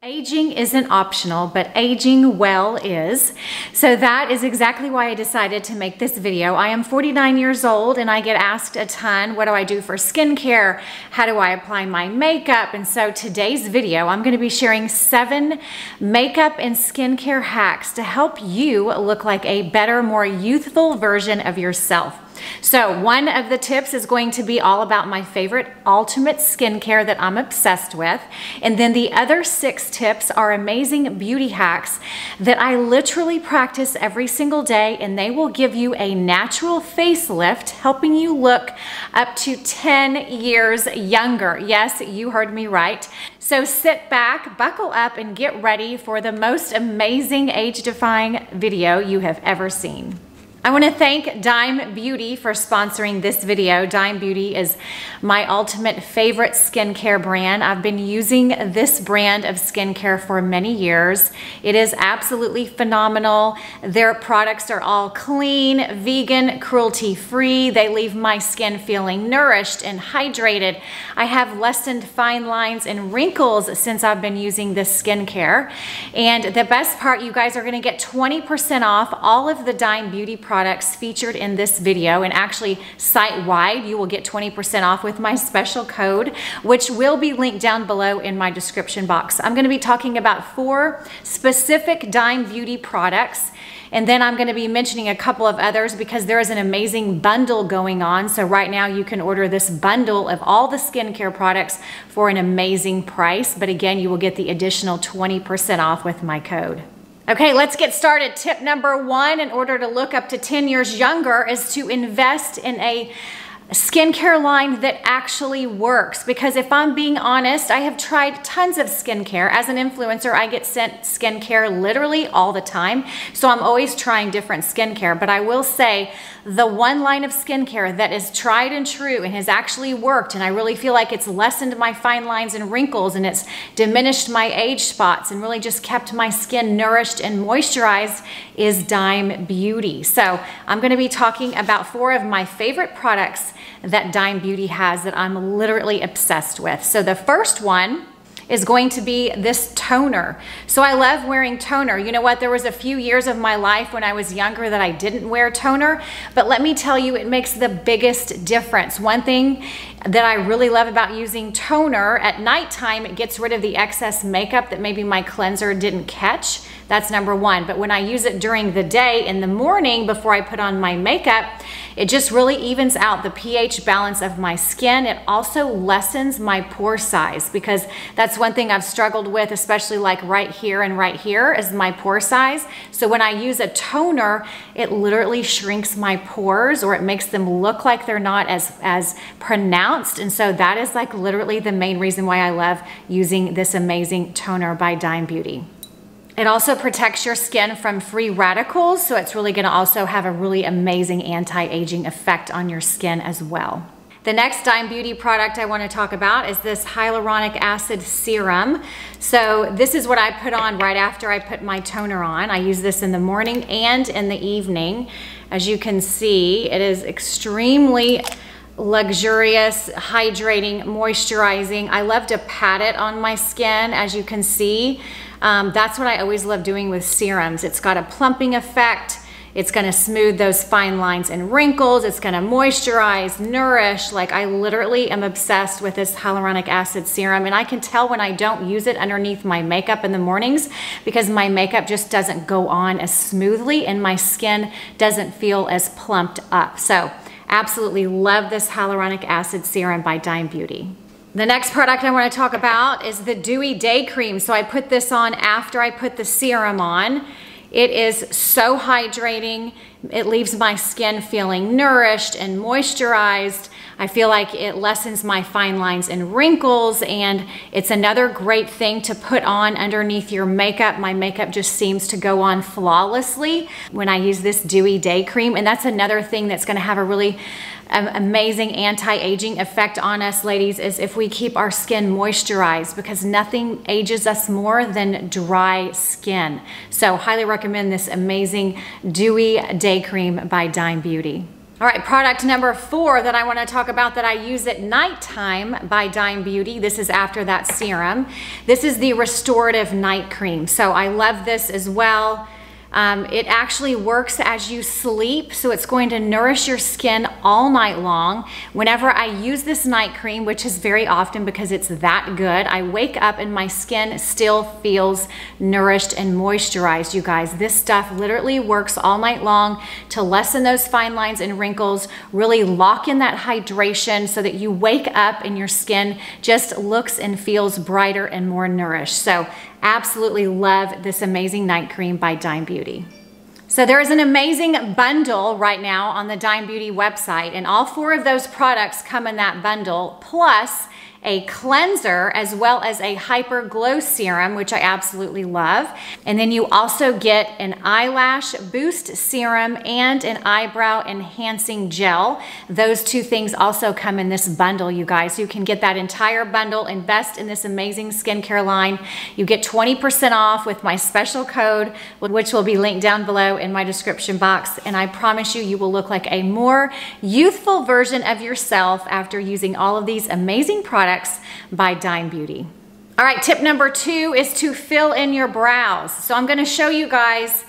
Aging isn't optional, but aging well is. So that is exactly why I decided to make this video. I am 49 years old and I get asked a ton, what do I do for skincare? How do I apply my makeup? And so today's video, I'm gonna be sharing 7 makeup and skincare hacks to help you look like a better, more youthful version of yourself. So one of the tips is going to be all about my favorite ultimate skincare that I'm obsessed with. And then the other 6 tips are amazing beauty hacks that I literally practice every single day, and they will give you a natural facelift, helping you look up to 10 years younger. Yes, you heard me right. So sit back, buckle up, and get ready for the most amazing age-defying video you have ever seen. I want to thank Dime Beauty for sponsoring this video. Dime Beauty is my ultimate favorite skincare brand. I've been using this brand of skincare for many years. It is absolutely phenomenal. Their products are all clean, vegan, cruelty-free. They leave my skin feeling nourished and hydrated. I have lessened fine lines and wrinkles since I've been using this skincare. And the best part, you guys are going to get 20% off all of the Dime Beauty products featured in this video, and actually site-wide you will get 20% off with my special code, which will be linked down below in my description box. I'm going to be talking about 4 specific Dime Beauty products, and then I'm going to be mentioning a couple of others because there is an amazing bundle going on. So right now you can order this bundle of all the skincare products for an amazing price, but again, you will get the additional 20% off with my code. Okay, let's get started. Tip number 1, in order to look up to 10 years younger, is to invest in a skincare line that actually works. Because if I'm being honest, I have tried tons of skincare. As an influencer, I get sent skincare literally all the time. So I'm always trying different skincare. But I will say, the one line of skincare that is tried and true and has actually worked, and I really feel like it's lessened my fine lines and wrinkles, and it's diminished my age spots and really just kept my skin nourished and moisturized, is Dime Beauty. So I'm going to be talking about 4 of my favorite products that Dime Beauty has that I'm literally obsessed with. So the first one is going to be this toner. So I love wearing toner. You know what? There was a few years of my life when I was younger that I didn't wear toner, but let me tell you, it makes the biggest difference. One thing that I really love about using toner at nighttime, it gets rid of the excess makeup that maybe my cleanser didn't catch. That's number 1. But when I use it during the day, in the morning before I put on my makeup, it just really evens out the pH balance of my skin. It also lessens my pore size, because that's one thing I've struggled with, especially like right here and right here, is my pore size. So when I use a toner, it literally shrinks my pores, or it makes them look like they're not as pronounced. And so that is like literally the main reason why I love using this amazing toner by Dime Beauty. It also protects your skin from free radicals, so it's really going to also have a really amazing anti-aging effect on your skin as well. The next Dime Beauty product I want to talk about is this hyaluronic acid serum. So this is what I put on right after I put my toner on. I use this in the morning and in the evening. As you can see, it is extremely luxurious, hydrating, moisturizing. I love to pat it on my skin, as you can see. That's what I always love doing with serums. It's got a plumping effect. It's gonna smooth those fine lines and wrinkles. It's gonna moisturize, nourish. Like, I literally am obsessed with this hyaluronic acid serum, and I can tell when I don't use it underneath my makeup in the mornings, because my makeup just doesn't go on as smoothly and my skin doesn't feel as plumped up. So absolutely love this hyaluronic acid serum by Dime Beauty. The next product I want to talk about is the Dewy Day Cream. So I put this on after I put the serum on. It is so hydrating. It leaves my skin feeling nourished and moisturized. I feel like it lessens my fine lines and wrinkles, and it's another great thing to put on underneath your makeup. My makeup just seems to go on flawlessly when I use this Dewy Day Cream, and that's another thing that's going to have a really amazing anti-aging effect on us, ladies, is if we keep our skin moisturized, because nothing ages us more than dry skin. So highly recommend this amazing Dewy Day Cream by Dime Beauty. All right, product number 4 that I want to talk about that I use at nighttime by Dime Beauty. This is after that serum. This is the Restorative Night Cream. So I love this as well. It actually works as you sleep, so it's going to nourish your skin all night long. Whenever I use this night cream, which is very often because it's that good, I wake up and my skin still feels nourished and moisturized, you guys. This stuff literally works all night long to lessen those fine lines and wrinkles, really lock in that hydration so that you wake up and your skin just looks and feels brighter and more nourished. So absolutely love this amazing night cream by Dime Beauty. So there is an amazing bundle right now on the Dime Beauty website, and all 4 of those products come in that bundle, plus a cleanser as well as a Hyper Glow Serum, which I absolutely love. And then you also get an eyelash boost serum and an eyebrow enhancing gel. Those 2 things also come in this bundle, you guys. You can get that entire bundle, invest in this amazing skincare line. You get 20% off with my special code, which will be linked down below in my description box. And I promise you, you will look like a more youthful version of yourself after using all of these amazing products by Dime Beauty. All right, tip number 2 is to fill in your brows. So I'm gonna show you guys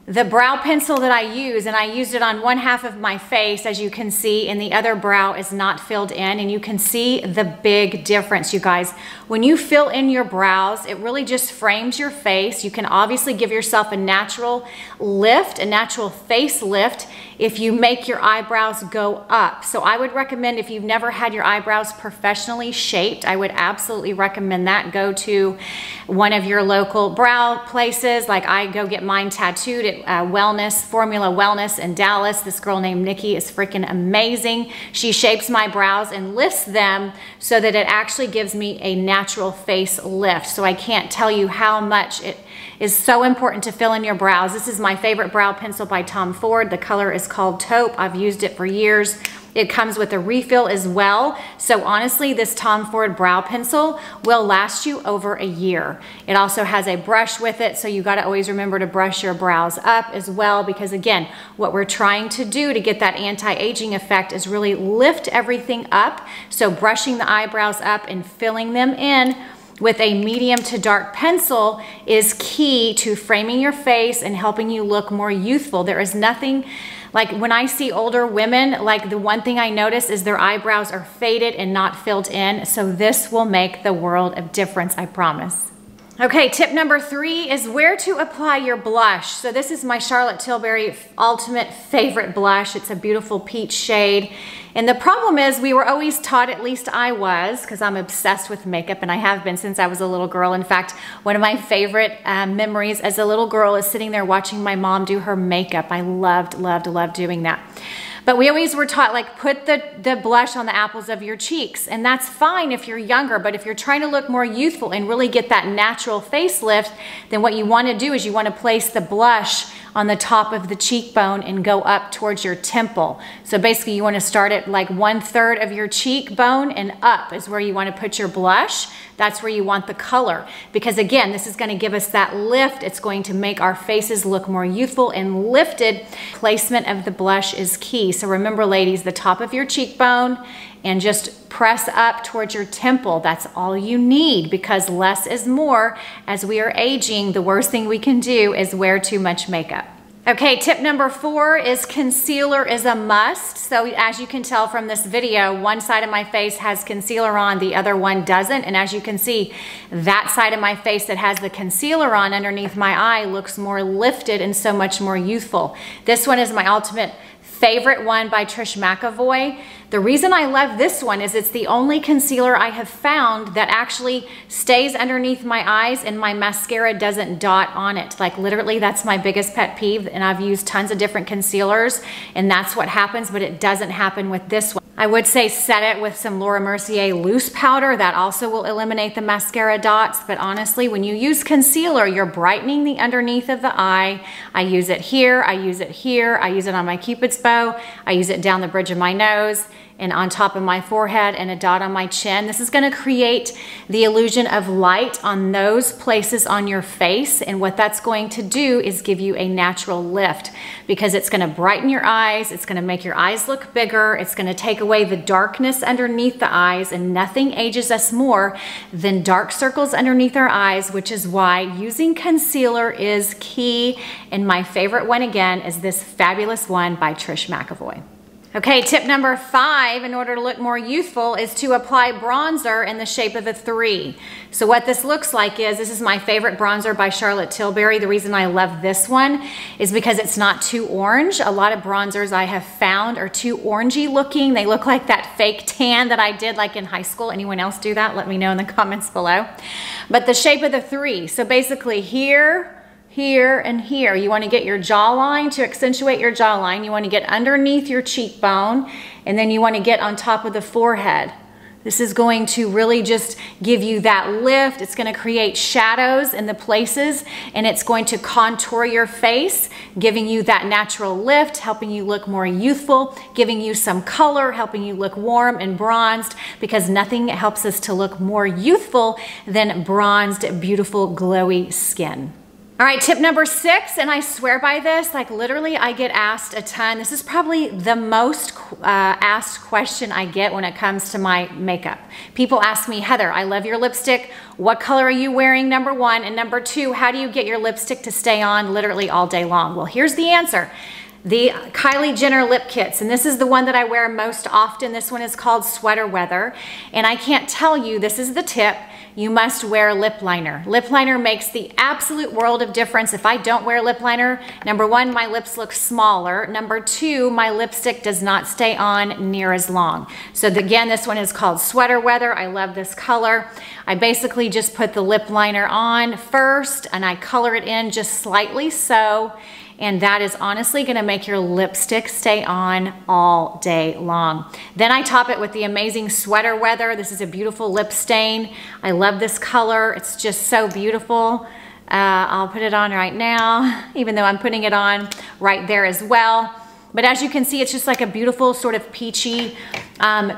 the brow pencil that I use, and I used it on one half of my face, as you can see, and the other brow is not filled in, and you can see the big difference, you guys. When you fill in your brows, it really just frames your face. You can obviously give yourself a natural lift, a natural face lift, if you make your eyebrows go up. So I would recommend, if you've never had your eyebrows professionally shaped, I would absolutely recommend that. Go to one of your local brow places. Like I go get mine tattooed at Formula Wellness in Dallas. This girl named Nikki is freaking amazing. She shapes my brows and lifts them so that it actually gives me a natural face lift. So I can't tell you how much it is so important to fill in your brows. This is my favorite brow pencil by Tom Ford. The color is called Taupe. I've used it for years. It comes with a refill as well. So honestly, this Tom Ford brow pencil will last you over a year. It also has a brush with it, so you gotta always remember to brush your brows up as well, because again, what we're trying to do to get that anti-aging effect is really lift everything up. So brushing the eyebrows up and filling them in with a medium to dark pencil is key to framing your face and helping you look more youthful. There is nothing, like when I see older women, like the one thing I notice is their eyebrows are faded and not filled in. So this will make the world of difference, I promise. Okay, tip number 3 is where to apply your blush. So this is my Charlotte Tilbury ultimate favorite blush. It's a beautiful peach shade. And the problem is we were always taught, at least I was, because I'm obsessed with makeup and I have been since I was a little girl. In fact, one of my favorite memories as a little girl is sitting there watching my mom do her makeup. I loved doing that. But we always were taught, like, put the blush on the apples of your cheeks. And that's fine if you're younger, but if you're trying to look more youthful and really get that natural facelift, then what you want to do is you want to place the blush on the top of the cheekbone and go up towards your temple. So basically you want to start at like 1/3 of your cheekbone and up is where you want to put your blush. That's where you want the color. Because again, this is going to give us that lift. It's going to make our faces look more youthful and lifted. Placement of the blush is key. So remember, ladies, the top of your cheekbone and just press up towards your temple. That's all you need, because less is more. As we are aging, the worst thing we can do is wear too much makeup. Okay, tip number 4 is concealer is a must. So as you can tell from this video, one side of my face has concealer on, the other one doesn't. And as you can see, that side of my face that has the concealer on underneath my eye looks more lifted and so much more youthful. This one is my ultimate favorite one by Trish McEvoy. The reason I love this one is it's the only concealer I have found that actually stays underneath my eyes and my mascara doesn't dot on it. Like literally, that's my biggest pet peeve, and I've used tons of different concealers and that's what happens, but it doesn't happen with this one. I would say set it with some Laura Mercier loose powder. That also will eliminate the mascara dots. But honestly, when you use concealer, you're brightening the underneath of the eye. I use it here, I use it here, I use it on my Cupid's bow, I use it down the bridge of my nose. and on top of my forehead and a dot on my chin. This is gonna create the illusion of light on those places on your face, and what that's going to do is give you a natural lift because it's gonna brighten your eyes, it's gonna make your eyes look bigger, it's gonna take away the darkness underneath the eyes, and nothing ages us more than dark circles underneath our eyes, which is why using concealer is key. And my favorite one again is this fabulous one by Trish McEvoy. Okay, tip number 5, in order to look more youthful, is to apply bronzer in the shape of a 3. So what this looks like is, this is my favorite bronzer by Charlotte Tilbury. The reason I love this one is because it's not too orange. A lot of bronzers I have found are too orangey looking. They look like that fake tan that I did like in high school. Anyone else do that? Let me know in the comments below. But the shape of the 3, so basically here, here, and here. You want to get your jawline to accentuate your jawline. You want to get underneath your cheekbone, and then you want to get on top of the forehead. This is going to really just give you that lift. It's going to create shadows in the places, and it's going to contour your face, giving you that natural lift, helping you look more youthful, giving you some color, helping you look warm and bronzed, because nothing helps us to look more youthful than bronzed, beautiful, glowy skin. All right, tip number 6, and I swear by this, like literally I get asked a ton. This is probably the most asked question I get when it comes to my makeup. People ask me, Heather, I love your lipstick. What color are you wearing, number 1? And number 2, how do you get your lipstick to stay on literally all day long? Well, here's the answer. The Kylie Jenner lip kits, and this is the one that I wear most often. This one is called Sweater Weather, and I can't tell you, this is the tip, you must wear lip liner. Lip liner makes the absolute world of difference. If I don't wear lip liner, number 1, my lips look smaller. Number 2, my lipstick does not stay on near as long. So again, this one is called Sweater Weather. I love this color. I basically just put the lip liner on first, and I color it in just slightly so. And that is honestly gonna make your lipstick stay on all day long. Then I top it with the amazing Sweater Weather. This is a beautiful lip stain. I love this color. It's just so beautiful. I'll put it on right now, even though I'm putting it on right there as well. But as you can see, it's just like a beautiful sort of peachy,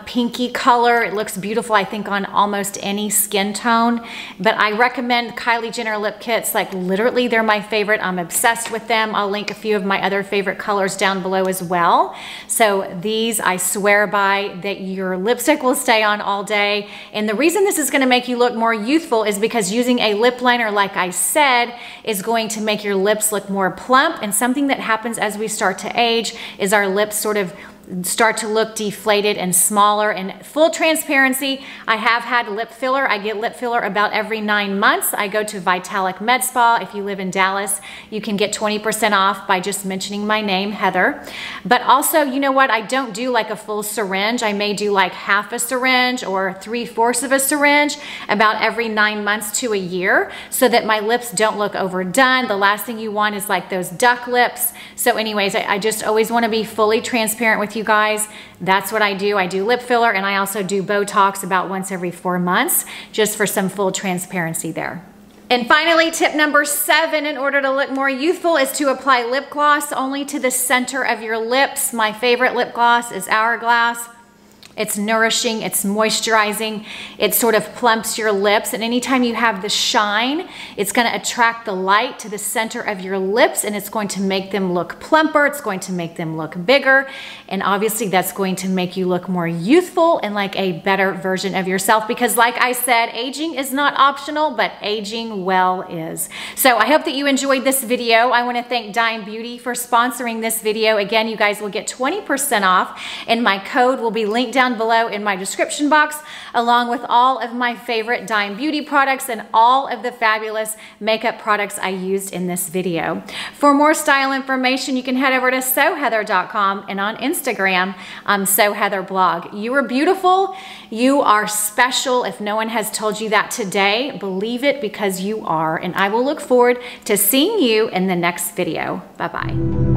pinky color. It looks beautiful, I think, on almost any skin tone. But I recommend Kylie Jenner lip kits. Like literally, they're my favorite. I'm obsessed with them. I'll link a few of my other favorite colors down below as well. So these, I swear by, that your lipstick will stay on all day. And the reason this is gonna make you look more youthful is because using a lip liner, like I said, is going to make your lips look more plump. And something that happens as we start to age is our lips sort of start to look deflated and smaller. And full transparency, I have had lip filler. I get lip filler about every 9 months. I go to Vitalic Med Spa. If you live in Dallas, you can get 20% off by just mentioning my name, Heather. But also, you know what? I don't do like a full syringe. I may do like half a syringe or 3/4 of a syringe about every 9 months to a year, so that my lips don't look overdone. The last thing you want is like those duck lips. So anyways, I just always want to be fully transparent with you guys. That's what I do. I do lip filler, and I also do Botox about once every 4 months, just for some full transparency there. And finally, tip number 7, in order to look more youthful, is to apply lip gloss only to the center of your lips. My favorite lip gloss is Hourglass. It's nourishing, it's moisturizing, it sort of plumps your lips, and anytime you have the shine, it's gonna attract the light to the center of your lips, and it's going to make them look plumper, it's going to make them look bigger, and obviously that's going to make you look more youthful and like a better version of yourself, because like I said, aging is not optional, but aging well is. So I hope that you enjoyed this video. I wanna thank Dime Beauty for sponsoring this video. Again, you guys will get 20% off, and my code will be linked down below in my description box, along with all of my favorite Dime Beauty products and all of the fabulous makeup products I used in this video. For more style information, you can head over to SewHeather.com, and on Instagram, SewHeatherBlog. You are beautiful. You are special. If no one has told you that today, believe it, because you are. And I will look forward to seeing you in the next video. Bye-bye.